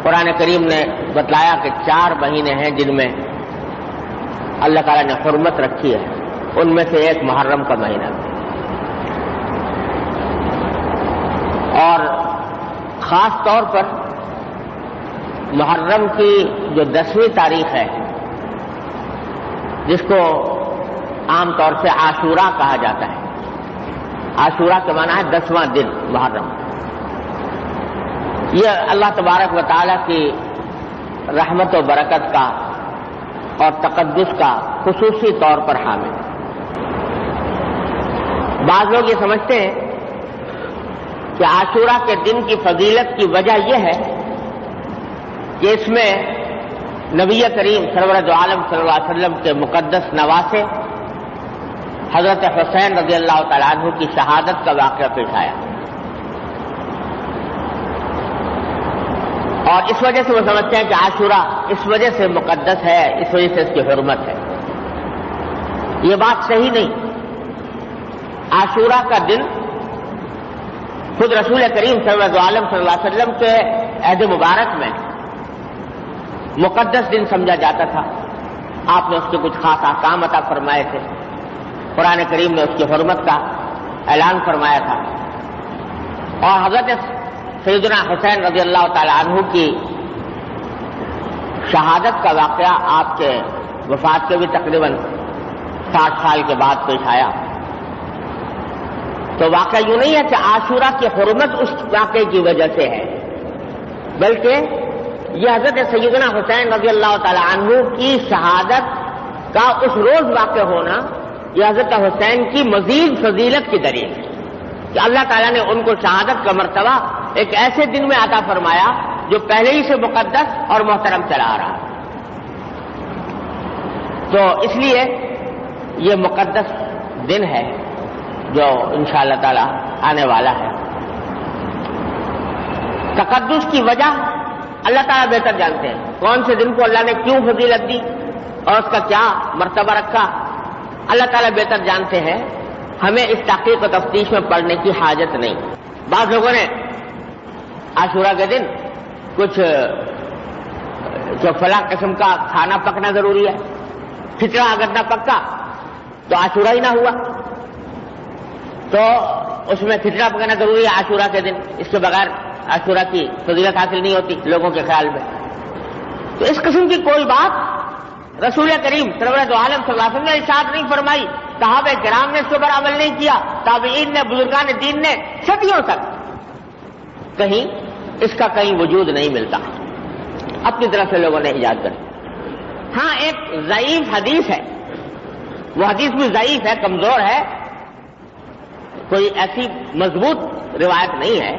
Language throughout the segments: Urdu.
قرآن کریم نے بتلایا کہ 4 مہینے ہیں جن میں اللہ تعالیٰ نے حرمت رکھی ہے، ان میں سے ایک محرم کا مہینہ ہے، اور خاص طور پر محرم کی جو 10ویں تاریخ ہے، جس کو عام طور سے عاشورہ کہا جاتا ہے، عاشورہ کا معنی ہے 10واں دن محرم، یہ اللہ تبارک و تعالیٰ کی رحمت و برکت کا اور تقدس کا خصوصی طور پر حامل ہے۔ بعض لوگ یہ سمجھتے ہیں کہ عاشورہ کے دن کی فضیلت کی وجہ یہ ہے کہ اس میں نبی کریم سرور دو عالم صلی اللہ علیہ وسلم کے مقدس نواسے حضرت حسین رضی اللہ تعالیٰ عنہ کی شہادت کا واقعہ پیش آیا، اور اس وجہ سے وہ سمجھتے ہیں کہ عاشورہ اس وجہ سے مقدس ہے، اس وجہ سے اس کی حرمت ہے۔ یہ بات صحیح نہیں۔ عاشورہ کا دن خود رسول کریم صلی اللہ علیہ وسلم کے عہد مبارک میں مقدس دن سمجھا جاتا تھا، آپ نے اس کے کچھ خاص احکام عطا فرمائے تھے، قرآن کریم نے اس کی حرمت کا اعلان فرمایا تھا، اور حضرت سیدنا حسین رضی اللہ تعالی عنہ کی شہادت کا واقعہ آپ کے وفات کے بھی تقریباً 60 سال کے بعد پیش آیا۔ تو واقعہ یوں نہیں ہے کہ عاشورہ کی حرمت اس واقعے کی وجہ سے ہے، بلکہ یہ حضرت سیدنا حسین رضی اللہ تعالی عنہ کی شہادت کا اس روز واقع ہونا یہ حضرت حسین کی مزید فضیلت کی دلیل ہے کہ اللہ تعالیٰ نے ان کو شہادت کا مرتبہ ایک ایسے دن میں عطا فرمایا جو پہلے ہی سے مقدس اور محترم چلا آ رہا۔ تو اس لیے یہ مقدس دن ہے جو انشاءاللہ تعالی آنے والا ہے۔ تقدس کی وجہ اللہ تعالیٰ بہتر جانتے ہیں، کون سے دن کو اللہ نے کیوں فضیلت دی اور اس کا کیا مرتبہ رکھا، اللہ تعالیٰ بہتر جانتے ہیں، ہمیں اس تحقیق و تفتیش میں پڑنے کی حاجت نہیں۔ بعض لوگوں نے عاشورہ کے دن کچھ جو فلاں قسم کا کھانا پکنا ضروری ہے، کھچڑا اگر نہ پکا تو عاشورہ ہی نہ ہوا، تو اس میں کھچڑا پکانا ضروری ہے عاشورہ کے دن، اس کے بغیر عاشورہ کی فضیلت حاصل نہیں ہوتی لوگوں کے خیال میں۔ تو اس قسم کی کوئی بات رسول کریم سرور دو عالم صلی اللہ علیہ وسلم نے ارشاد نہیں فرمائی، صحابہ کرام نے اس پر عمل نہیں کیا، تابعین نے، بزرگان دین نے، صدیوں تک کہیں اس کا کہیں وجود نہیں ملتا، اپنی طرف سے لوگوں نے ایجاد کر۔ ہاں ایک ضعیف حدیث ہے، وہ حدیث بھی ضعیف ہے، کمزور ہے، کوئی ایسی مضبوط روایت نہیں ہے،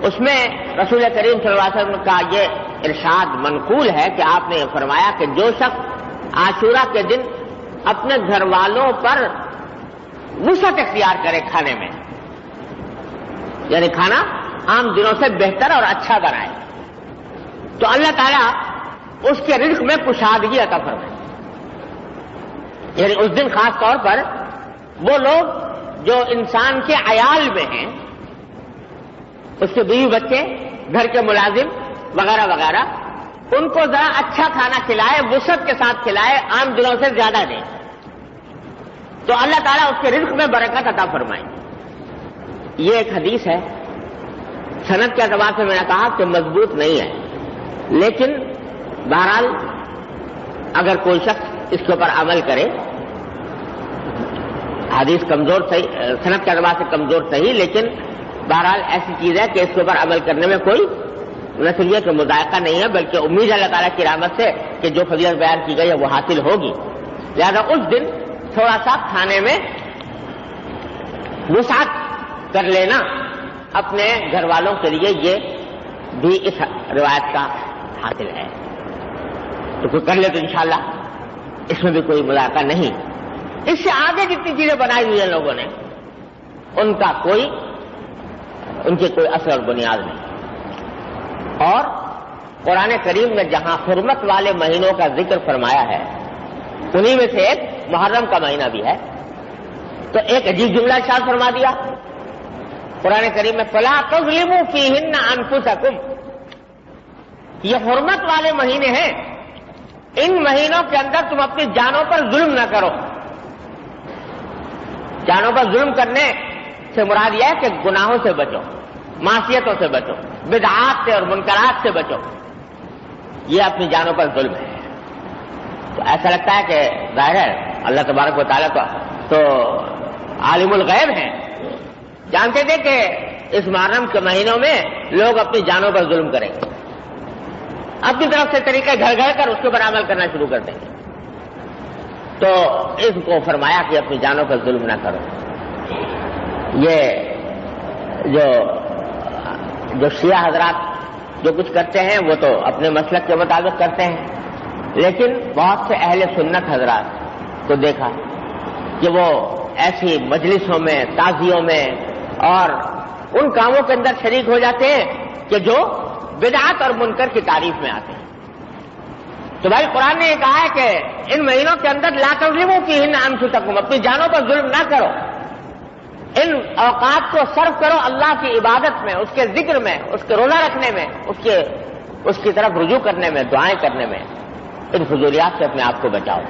اس میں رسول کریم صلی اللہ علیہ وسلم کا یہ ارشاد منقول ہے کہ آپ نے فرمایا کہ جو شخص عاشورہ کے دن اپنے گھر والوں پر وسعت اختیار کرے کھانے میں، یعنی کھانا عام دنوں سے بہتر اور اچھا بنائے، تو اللہ تعالیٰ اس کے رزق میں کشادگی عطا فرمائے۔ یعنی اس دن خاص طور پر وہ لوگ جو انسان کے عیال میں ہیں، اس کے بیوی بچے، گھر کے ملازم وغیرہ وغیرہ، ان کو ذرا اچھا کھانا کھلائے، وسعت کے ساتھ کھلائے، عام دنوں سے زیادہ دیں، تو اللہ تعالیٰ اس کے رزق میں برکت عطا فرمائے۔ یہ ایک حدیث ہے، سند کے اعتبار سے میں نے کہا کہ مضبوط نہیں ہے، لیکن بہرحال اگر کوئی شخص اس کے اوپر عمل کرے، حدیث کمزور صحیح، سند کے اعتبار سے کمزور صحیح، لیکن بہرحال ایسی چیز ہے کہ اس کے اوپر عمل کرنے میں کوئی نہ صرف یہ کہ مذائقہ نہیں ہے، بلکہ امید اللہ تعالیٰ کی رحمت سے کہ جو فضیلت بیان کی گئی ہے وہ حاصل ہوگی۔ لہذا اس دن تھوڑا سا کھانے میں وسعت کر لینا اپنے گھر والوں کے لیے، یہ بھی اس روایت کا حاصل ہے، تو کوئی کر لے تو انشاءاللہ اس میں بھی کوئی مذائقہ نہیں۔ اس سے آگے جتنی چیزیں بنائی ہوئی ہیں لوگوں نے، ان کی کوئی اثر اور بنیاد نہیں۔ اور قرآن کریم میں جہاں حرمت والے مہینوں کا ذکر فرمایا ہے، انہی میں سے ایک محرم کا مہینہ بھی ہے، تو ایک عجیب جملہ ارشاد فرما دیا قرآن کریم میں، فَلَا تَظْلِمُوا فِيهِنَّ أَنفُسَكُمْ، یہ حرمت والے مہینے ہیں، ان مہینوں کے اندر تم اپنی جانوں پر ظلم نہ کرو. جانوں پر ظلم کرنے سے مراد یہ ہے کہ گناہوں سے بچو، معصیتوں سے بچو، بدعات سے اور منکرات سے بچو. یہ اپنی جانوں پر ظلم ہے. تو ایسا لگتا ہے کہ ظاہر ہے اللہ تبارک و تعالیٰ کا تو عالم الغیب ہیں، جانتے تھے کہ اس محرم کے مہینوں میں لوگ اپنی جانوں پر ظلم کریں گے، اپنی طرف سے طریقے گھڑ گھڑ کر اس کے اوپر عمل کرنا شروع کر دیں گے. تو اس کو فرمایا کہ اپنی جانوں پر ظلم نہ کرو. یہ جو شیعہ حضرات جو کچھ کرتے ہیں وہ تو اپنے مسلک کے مطابق کرتے ہیں، لیکن بہت سے اہل سنت حضرات کو دیکھا کہ وہ ایسی مجلسوں میں، تعزیوں میں اور ان کاموں کے اندر شریک ہو جاتے ہیں کہ جو بدعت اور منکر کی تعریف میں آتے ہیں. تو بھائی قرآن نے یہ کہا ہے کہ ان مہینوں کے اندر لا تظلموا فیہن انفسکم، اپنی جانوں پر ظلم نہ کرو. ان اوقات کو صرف کرو اللہ کی عبادت میں، اس کے ذکر میں، اس کے روزہ رکھنے میں، اس کی طرف رجوع کرنے میں، دعائیں کرنے میں. ان فضولیات سے اپنے آپ کو بچاؤ.